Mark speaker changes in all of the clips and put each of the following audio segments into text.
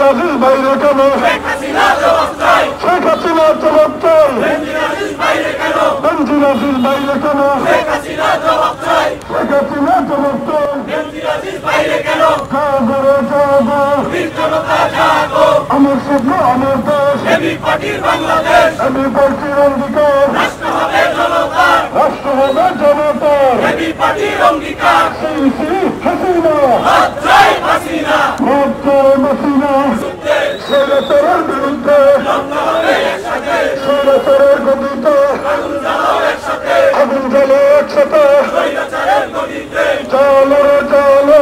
Speaker 1: আজিজ বাইরে কেন? শেখ হাসিনা জবাব চাই। শেখ হাসিনা জবাব চাই। বেনজির আজিজ বাইরে কেন? বেনজির আজিজ বাইরে কেন? শেখ হাসিনা জবাব চাই। শেখ হাসিনা জবাব চাই। বেনজির আজিজ বাইরে কেন? জাগো জাগো বীর জনতা জাগো, আমার স্বপ্ন আমার দেশ, এবি পার্টির বাংলাদেশ, এবি পার্টির অঙ্গীকার, রাষ্ট্র হবে জনতার, রাষ্ট্র হবে জনতার, এবি পার্টির অঙ্গীকার। শ্রী শ্রী হাসিনা হাত চাই হাসিনা, হাত চাই হাসিনা, স্বৈরাচারের বিরুদ্ধে লড়তে হবে একসাথে, স্বৈরাচারের গদিতে আগুন জ্বালাও একসাথে, আগুন জ্বালাও একসাথে, স্বৈরাচারের গদিতে জ্বালো জ্বালো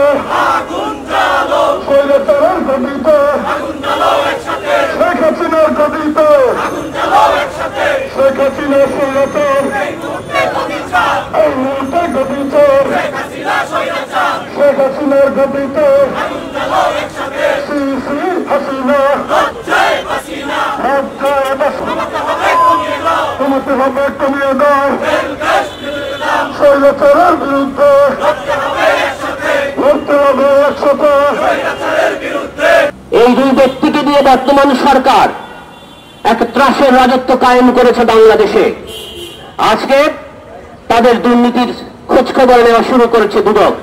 Speaker 1: আগুন জ্বালো, স্বৈরাচারের গদিতে আগুন জ্বালাও একসাথে, শেখ হাসিনার গদিতে আগুন জ্বালাও একসাথে, শেখ হাসিনা স্বৈরাচার, এই মুহূর্তে গদিচার, এই মুহূর্তে গদিচার, শেখ হাসিনা স্বৈরাচার, শেখ হাসিনার গদিতে আগুন জ্বালাও একসাথে, শ্রী শ্রী হাসিনা হাত চাই হাসিনা, হাত চাই হাসিনা, তোমাকে হবে কমিয়ে দাও, তোমাকে হবে কমিয়ে দাও, স্বৈরাচারের বিরুদ্ধে লড়তে হবে একসাথে, লড়তে হবে একসাথে, স্বৈরাচারের বিরুদ্ধে।
Speaker 2: এই দুই ব্যক্তিকে দিয়ে বর্তমান সরকার এক ত্রাসের রাজত্ব কায়েম করেছে বাংলাদেশে। আজকে তাদের দুর্নীতির খোঁজখবর নেওয়া শুরু করেছে দুদক।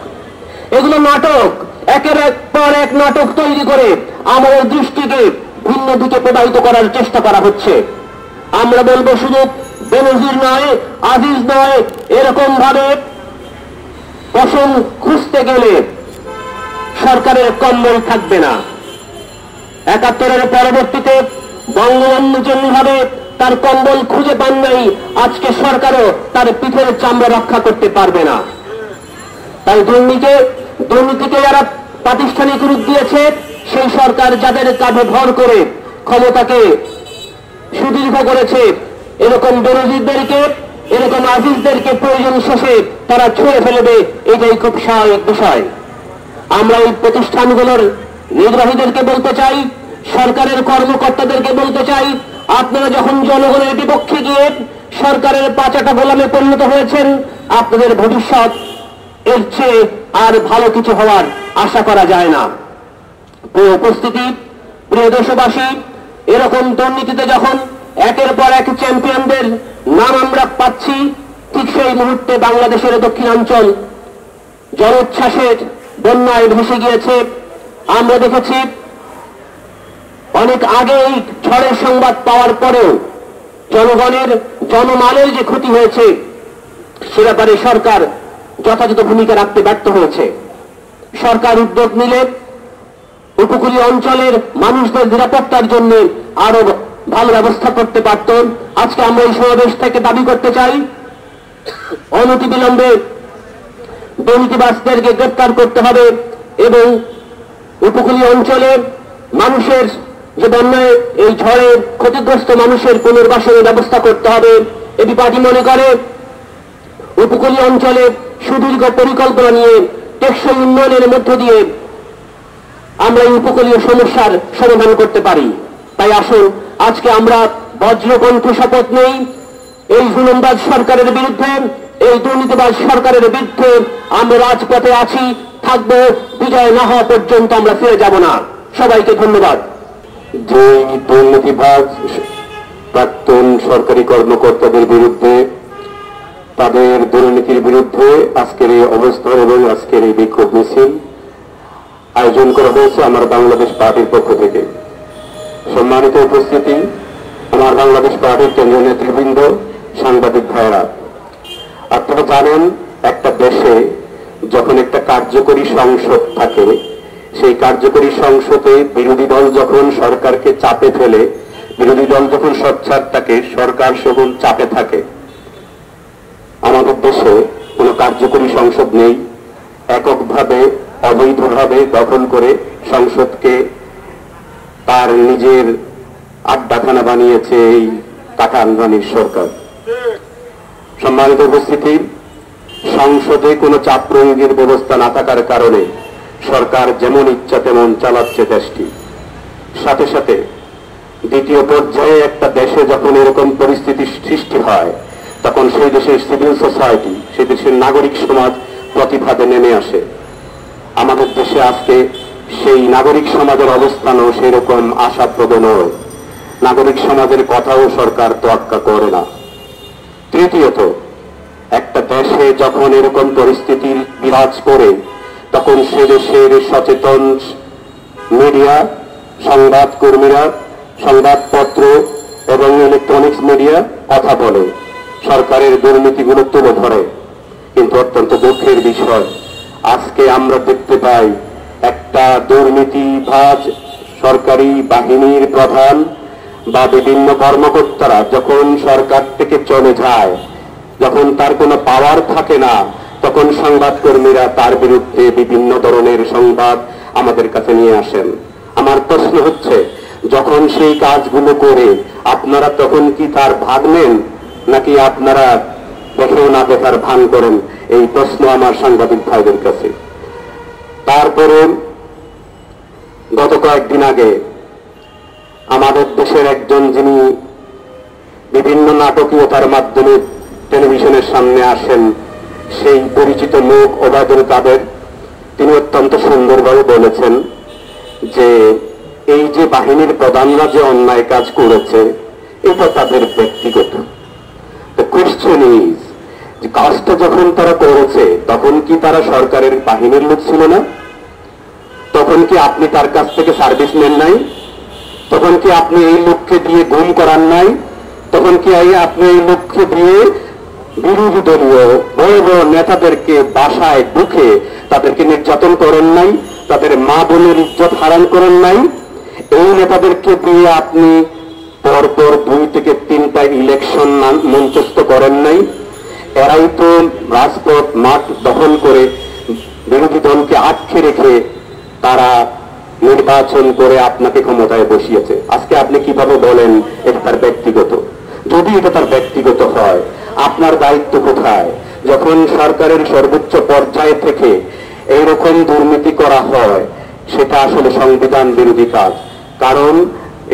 Speaker 2: এগুলো নাটক, একের পর এক নাটক তৈরি করে আমাদের দৃষ্টিকে ভিন্ন দিকে প্রবাহিত করার চেষ্টা করা হচ্ছে। আমরা বলবো শুধু বেনজির নয়, আজিজ নয়, এরকম ভাবে পশম খুঁজতে গেলে সরকারের কম্বল থাকবে না। ৭১-এর পরবর্তীতে বঙ্গবন্ধু যেভাবে তার কম্বল খুঁজে পান নাই, আজকে সরকারও তার পিঠের চামড়া রক্ষা করতে পারবে না। তাই দুর্নীতিকে যারা প্রাতিষ্ঠানিক রূপ দিয়েছে, সেই সরকার যাদের কাঁধে ভর করে ক্ষমতাকে সুদীর্ঘ করেছে, এরকম বেনজিরদেরকে, এরকম আজিজদেরকে প্রয়োজন শেষে তারা ছুঁড়ে ফেলবে, এটাই খুব স্বাভাবিক বিষয়। আমরা এই প্রতিষ্ঠানগুলোর নির্বাহীদেরকে বলতে চাই, সরকারের কর্মকর্তাদেরকে বলতে চাই, আপনারা যখন জনগণের বিপক্ষে গিয়ে সরকারের পাচাটা গোলামে পরিণত হয়েছেন, আপনাদের ভবিষ্যৎ এর চেয়ে আর ভালো কিছু হওয়ার আশা করা যায় না। প্রিয় উপস্থিতি, প্রিয় দেশবাসী, এরকম দুর্নীতিতে যখন একের পর এক চ্যাম্পিয়নদের নাম আমরা পাচ্ছি, ঠিক সেই মুহূর্তে বাংলাদেশের দক্ষিণাঞ্চল জলোচ্ছ্বাসের বন্যায় ভেসে গিয়েছে। আমরা দেখেছি অনেক আগেই ঝড়ের সংবাদ পাওয়ার পরেও জনগণের জনমালের যে ক্ষতি হয়েছে, সে ব্যাপারে সরকার যথাযথ ভূমিকা রাখতে ব্যর্থ হয়েছে। সরকার উদ্যোগ নিলে উপকূলীয় অঞ্চলের মানুষদের নিরাপত্তার জন্য আরো ভালো ব্যবস্থা করতে পারত। আজকে আমরা এই সমাবেশ থেকে দাবি করতে চাই, অনতিবিলম্বে দুর্নীতিবাজদেরকে গ্রেপ্তার করতে হবে এবং উপকূলীয় অঞ্চলে মানুষের যে বন্যায় এই ঝড়ে ক্ষতিগ্রস্ত মানুষের পুনর্বাসনের ব্যবস্থা করতে হবে। এটি পার্টি মনে করে উপকূলীয় অঞ্চলে সুদীর্ঘ পরিকল্পনা নিয়ে টেকসই উন্নয়নের মধ্য দিয়ে আমরা এই উপকূলীয় সমস্যার সমাধান করতে পারি। তাই আসুন আজকে আমরা বজ্রকণ্ঠে শপথ নেই, এই জুলুমবাজ সরকারের বিরুদ্ধে, এই দুর্নীতিবাজ সরকারের বিরুদ্ধে আমরা রাজপথে আছি, থাকবো, বিজয় না হওয়া পর্যন্ত আমরা ফিরে যাব না। সবাইকে ধন্যবাদ।
Speaker 3: যে দুর্নীতিবাজ প্রাক্তন সরকারি কর্মকর্তাদের বিরুদ্ধে, তাদের দুর্নীতির বিরুদ্ধে আজকের এই অবস্থান এবং আজকের এই বিক্ষোভ মিছিল আয়োজন করা হয়েছে আমার বাংলাদেশ পার্টির পক্ষ থেকে। সম্মানিত উপস্থিতি, আমার বাংলাদেশ পার্টির কেন্দ্রীয় নেতৃবৃন্দ, সাংবাদিক ভাইয়েরা, আপনারা জানেন একটা দেশে যখন একটা কার্যকরী সংসদ থাকে, সেই কার্যকরী সংসদে বিরোধী দল যখন সরকারকে চাপে ফেলে, বিরোধী দল যখন সোচ্চার থাকে, সরকার তখন চাপে থাকে। আমাদের দেশে কোনো কার্যকরী সংসদ নেই, এককভাবে অবৈধভাবে দখল করে সংসদকে তার নিজের আড্ডাখানা বানিয়েছে এই টাকা আমদানির সরকার। সম্মানিত উপস্থিতি, সংসদে কোনো চাপরঙ্গির ব্যবস্থা না থাকার কারণে সরকার যেমন ইচ্ছা তেমন চালাচ্ছে দেশটি। সাথে সাথে দ্বিতীয় পর্যায়ে একটা দেশে যখন এরকম পরিস্থিতি সৃষ্টি হয়, তখন সেই দেশের সিভিল সোসাইটি, সেই দেশের নাগরিক সমাজ প্রতিবাদে নেমে আসে। আমাদের দেশে আজকে সেই নাগরিক সমাজের অবস্থানও সেই রকম আশাপ্রদ নয়। নাগরিক সমাজের কথাও সরকার তোয়াক্কা করে না। তৃতীয়ত, একটা দেশে যখন এরকম পরিস্থিতির বিরাজ করে তখন সে দেশের সচেতন মিডিয়া, সংবাদকর্মীরা, সংবাদপত্র এবং ইলেকট্রনিক্স মিডিয়া কথা বলে, সরকারের দুর্নীতিগুলো তুলে ধরে। কিন্তু অত্যন্ত দুঃখের বিষয়, আজকে আমরা দেখতে পাই একটা দুর্নীতিবাজ সরকারি বাহিনীর প্রধান বা বিভিন্ন কর্মকর্তারা যখন সরকার থেকে চলে যায়, যখন তার কোনো পাওয়ার থাকে না, তখন সংবাদকর্মীরা তার বিরুদ্ধে বিভিন্ন ধরনের সংবাদ আমাদের কাছে নিয়ে আসেন। আমার প্রশ্ন হচ্ছে, যখন সেই কাজগুলো করে আপনারা তখন কি তার ভাগ নেন, নাকি আপনারা দেখেও না দেখার ভান করেন? এই প্রশ্ন আমার সাংবাদিক ভাইদের কাছে। তারপরে গত কয়েকদিন আগে আমাদের দেশের একজন, যিনি বিভিন্ন নাটকীয়তার মাধ্যমে টেলিভিশনের সামনে আসেন, সেই পরিচিত মুখ ওবায়দুল কাদের, তিনি অত্যন্ত সুন্দরভাবে বলেছেন যে এই যে বাহিনীর প্রধানরা যে অন্যায় কাজ করেছে এটা তাদের ব্যক্তিগত। The question is, যে কাজটা যখন তারা করেছে তখন কি তারা সরকারের বাহিনীর লোক ছিল না? তখন কি আপনি তার কাছ থেকে সার্ভিস নেন নাই? তখন কি আপনি এই লোককে দিয়ে গুম করান নাই? তখন কি আপনি এই লোককে দিয়ে বিরোধী দলীয় বড় বড় নেতাদেরকে বাসায় ঢুকে তাদেরকে নির্যাতন করেন নাই? তাদের মা বোনের ইজ্জত হারান করেন নাই? এই নেতাদেরকে দিয়ে আপনি পরপর 2 থেকে 3টা ইলেকশন মঞ্চস্থ করেন নাই? এরাই তো রাজপথ মাঠ দখল করে বিরোধী দলকে আটকে রেখে তারা নির্বাচন করে আপনাকে ক্ষমতায় বসিয়েছে। আজকে আপনি কিভাবে বলেন এটা তার ব্যক্তিগত? যদি এটা তার ব্যক্তিগত হয়, আপনার দায়িত্ব কোথায়? যখন সরকারের সর্বোচ্চ পর্যায় থেকে এইরকম দুর্নীতি করা হয়, সেটা আসলে সংবিধান বিরোধী কাজ। কারণ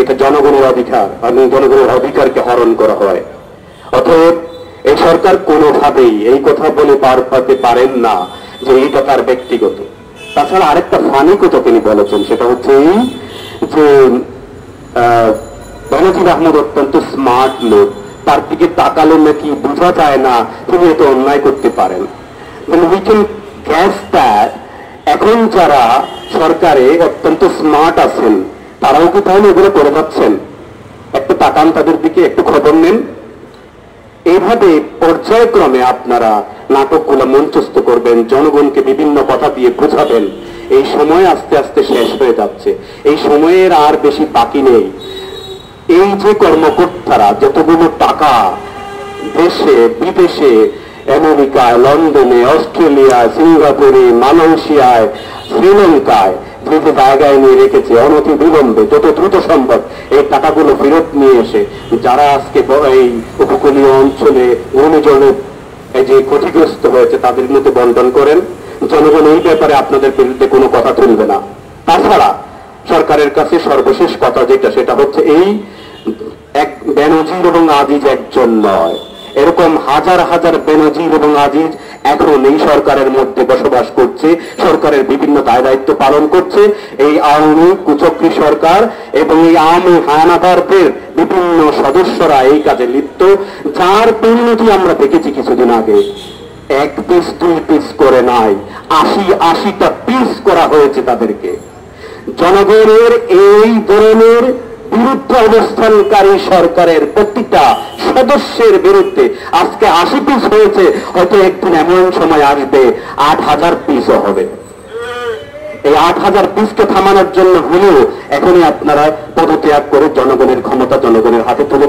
Speaker 3: এটা জনগণের অধিকার এবং জনগণের অধিকারকে হরণ করা হয়। অতএব এই সরকার কোনোভাবেই এই কথা বলে পার পাতে পারেন না যে এটা তার ব্যক্তিগত। তাছাড়া আরেকটা ফানি কথা তিনি বলেছেন, সেটা হচ্ছে এই যে বেনজির আহমদ অত্যন্ত স্মার্ট লোক, তার দিকে তাকালে নাকি বোঝা যায় না তিনি এত অন্যায় করতে পারেন। উই ক্যান গ্যাস দ্যাট এখন যারা সরকারে অত্যন্ত স্মার্ট আছেন তারাও কি তাহলে এগুলো করে যাচ্ছেন? একটু তাকান তাদের দিকে, একটু খবর নেন। এইভাবে পর্যায়ক্রমে আপনারা নাটকগুলো মঞ্চস্থ করবেন, জনগণকে বিভিন্ন কথা দিয়ে বোঝাবেন। এই সময় আস্তে আস্তে শেষ হয়ে যাচ্ছে, এই সময়ের আর বেশি বাকি নেই। এই যে কর্মকর্তারা যতগুলো টাকা দেশে বিদেশে, আমেরিকায়, লন্ডনে, অস্ট্রেলিয়ায়, সিঙ্গাপুরে, মালয়েশিয়ায়, শ্রীলঙ্কায় যে যে জায়গায় নিয়ে রেখেছে, অনতি বিলম্বে যত দ্রুত সম্ভব এই টাকাগুলো ফেরত নিয়ে এসে যারা আজকে এই উপকূলীয় অঞ্চলে ঘূর্ণিঝড়ে এই যে ক্ষতিগ্রস্ত হয়েছে তাদের মধ্যে বন্টন করেন। জনগণ এই ব্যাপারে আপনাদের বিরুদ্ধে কোনো কথা তুলবে না। তাছাড়া সরকারের কাছে সর্বশেষ কথা যেটা, সেটা হচ্ছে এই এক বেনজির এবং আজিজ একজন নয়, এরকম হাজার হাজার বেনজির এবং আজিজ এখন এই সরকারের মধ্যে বসবাস করছে, সরকারের বিভিন্ন দায় দায়িত্ব পালন করছে। এই আওয়ামী কুচক্রী সরকার এবং এই আওয়ামী হানাদারদের বিভিন্ন সদস্যরা এই কাজে লিপ্ত, যার পরিণতি আমরা দেখেছি কিছুদিন আগে। 1 পিস 2 পিস করে নাই, 80টা পিস করা হয়েছে তাদেরকে। জনগণের এই ধরনের বিরুদ্ধে অবস্থানকারী সরকারের প্রতিটা সদস্যের বিরুদ্ধে আজকে 80 পিস হয়েছে, হয়তো একদিন এমন সময় আসবে 8000 পিসও হবে। এই 8000 পিসকে থামানোর জন্য হলেও এখনই আপনারা পদত্যাগ করে জনগণের ক্ষমতা জনগণের হাতে তুলে